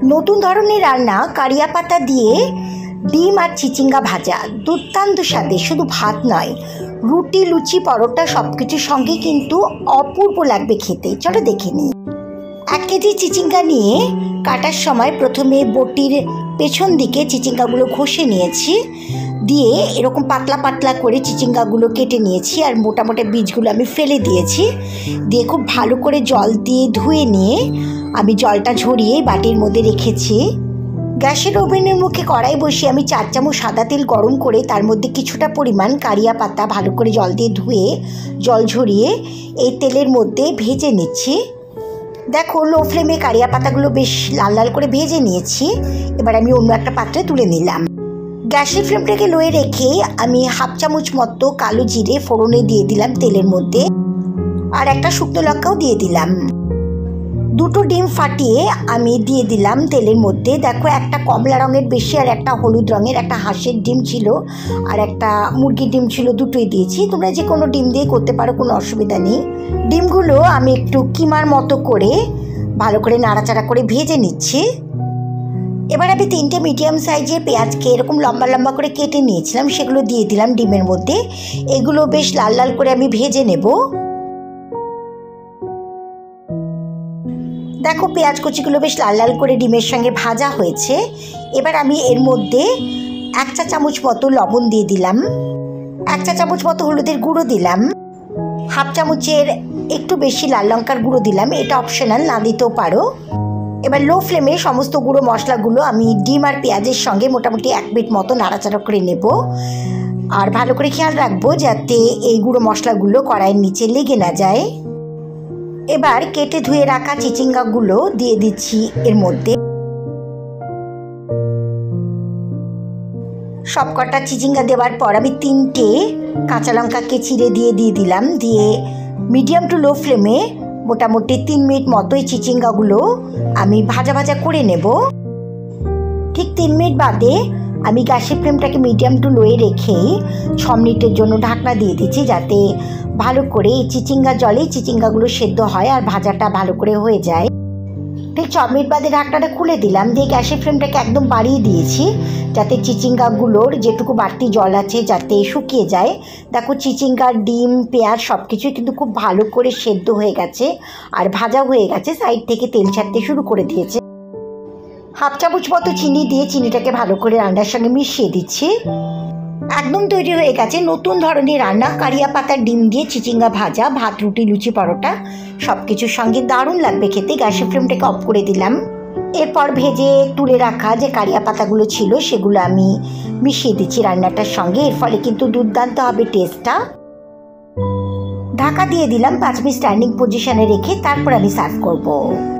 নতুন ধরনের রান্না কারিয়া পাতা দিয়ে ডিম আর চিচিঙ্গা ভাজা, দুর্দান্ত স্বাদে। শুধু ভাত নয়, রুটি, লুচি, পরোটা সব কিছুর সঙ্গে কিন্তু অপূর্ব লাগবে খেতে। চলো দেখে নিই। 1 কেজি চিচিঙ্গা নিয়ে কাটার সময় প্রথমে বটির পেছন দিকে চিচিঙ্গাগুলো ঘষে নিয়েছি, দিয়ে এরকম পাতলা পাতলা করে চিচিঙ্গাগুলো কেটে নিয়েছি, আর মোটা মোটা বীজগুলো আমি ফেলে দিয়েছি। দিয়ে খুব ভালো করে জল দিয়ে ধুয়ে নিয়ে আমি জলটা ঝরিয়ে বাটির মধ্যে রেখেছি। গ্যাসের ওভেনের মুখে কড়াই বসিয়ে আমি 4 চামচ সাদা তেল গরম করে তার মধ্যে কিছুটা পরিমাণ কারিয়া পাতা ভালো করে জল দিয়ে ধুয়ে জল ঝরিয়ে এই তেলের মধ্যে ভেজে নিচ্ছি। দেখো, লো ফ্লেমে কারিয়া পাতাগুলো বেশ লাল লাল করে ভেজে নিয়েছি। এবার আমি অন্য একটা পাত্রে তুলে নিলাম। গ্যাসের ফ্লেমটাকে লোয়ে রেখে আমি 1/2 চামচ মতো কালো জিরে ফোড়নে দিয়ে দিলাম তেলের মধ্যে, আর একটা শুকনো লঙ্কাও দিয়ে দিলাম। 2টো ডিম ফাটিয়ে আমি দিয়ে দিলাম তেলের মধ্যে। দেখো, একটা কমলা রঙের বেশি আর একটা হলুদ রঙের, একটা হাঁসের ডিম ছিল আর একটা মুরগির ডিম ছিল, দুটোই দিয়েছি। তোমরা যে কোনো ডিম দিয়ে করতে পারো, কোনো অসুবিধা নেই। ডিমগুলো আমি একটু কিমার মতো করে ভালো করে নাড়াচাড়া করে ভেজে নিচ্ছি। এবার আমি 3টে মিডিয়াম সাইজের পেঁয়াজকে এরকম লম্বা লম্বা করে কেটে নিয়েছিলাম, সেগুলো দিয়ে দিলাম ডিমের মধ্যে। এগুলো বেশ লাল লাল করে আমি ভেজে নেব। দেখো, পেঁয়াজ কুচিগুলো বেশ লাল লাল করে ডিমের সঙ্গে ভাজা হয়েছে। এবার আমি এর মধ্যে 1 চা চামচ মতো লবণ দিয়ে দিলাম, 1 চা চামচ মতো হলুদের গুঁড়ো দিলাম, 1/2 চামচের একটু বেশি লাল লঙ্কার গুঁড়ো দিলাম, এটা অপশনাল, না দিতেও পারো। এবার লো ফ্লেমে সমস্ত গুঁড়ো মশলাগুলো আমি ডিম আর পেঁয়াজের সঙ্গে মোটামুটি 1 মিনিট মতো নাড়াচাড়া করে নেব। আর ভালো করে খেয়াল রাখবো যাতে এই গুঁড়ো মশলাগুলো কড়াইয়ের নিচে লেগে না যায়। এবার কেটে ধুয়ে রাখা চিচিঙ্গাগুলো দিয়ে দিচ্ছি এর মধ্যে। সবকটা চিচিঙ্গা দেওয়ার পর আমি 3টে কাঁচা লঙ্কাকে চিড়ে দিয়ে দিলাম। দিয়ে মিডিয়াম টু লো ফ্লেমে মোটামুটি 3 মিনিট মতো এই চিচিঙ্গাগুলো আমি ভাজা ভাজা করে নেব। ঠিক 3 মিনিট বাদে আমি গ্যাসের ফ্লেমটাকে মিডিয়াম টু লোয়ে রেখেই 6 মিনিটের জন্য ঢাকনা দিয়ে দিচ্ছি, যাতে ভালো করে এই চিচিঙ্গা জলে চিচিঙ্গাগুলো সেদ্ধ হয় আর ভাজাটা ভালো করে হয়ে যায়। ঠিক 6 মিনিট বাদে ঢাকনাটা খুলে দিলাম, দিয়ে গ্যাসের ফ্লেমটাকে একদম বাড়িয়ে দিয়েছি, যাতে চিচিঙ্গাগুলোর যেটুকু বাড়তি জল আছে যাতে শুকিয়ে যায়। দেখো, চিচিঙ্গার ডিম পেঁয়াজ সব কিছুই কিন্তু খুব ভালো করে সেদ্ধ হয়ে গেছে আর ভাজা হয়ে গেছে, সাইড থেকে তেল ছাড়তে শুরু করে দিয়েছে। 1/2 চামচ মতো চিনি দিয়ে চিনিটাকে ভালো করে রান্নার সঙ্গে মিশিয়ে দিচ্ছি। একদম তৈরি হয়ে গেছে নতুন ধরনের রান্না, কারিয়া পাতার ডিম দিয়ে চিচিঙ্গা ভাজা। ভাত, রুটি, লুচি, পরোটা সব কিছুর সঙ্গে দারুণ লাগবে খেতে। গ্যাসের ফ্লেমটাকে অফ করে দিলাম। এরপর ভেজে তুলে রাখা যে কারিয়া পাতাগুলো ছিল সেগুলো আমি মিশিয়ে দিচ্ছি রান্নাটার সঙ্গে। এর ফলে কিন্তু দুর্দান্ত হবে টেস্টটা। ঢাকা দিয়ে দিলাম 5 মিনিট স্ট্যান্ডিং পজিশনে রেখে, তারপর আমি সার্ভ করব।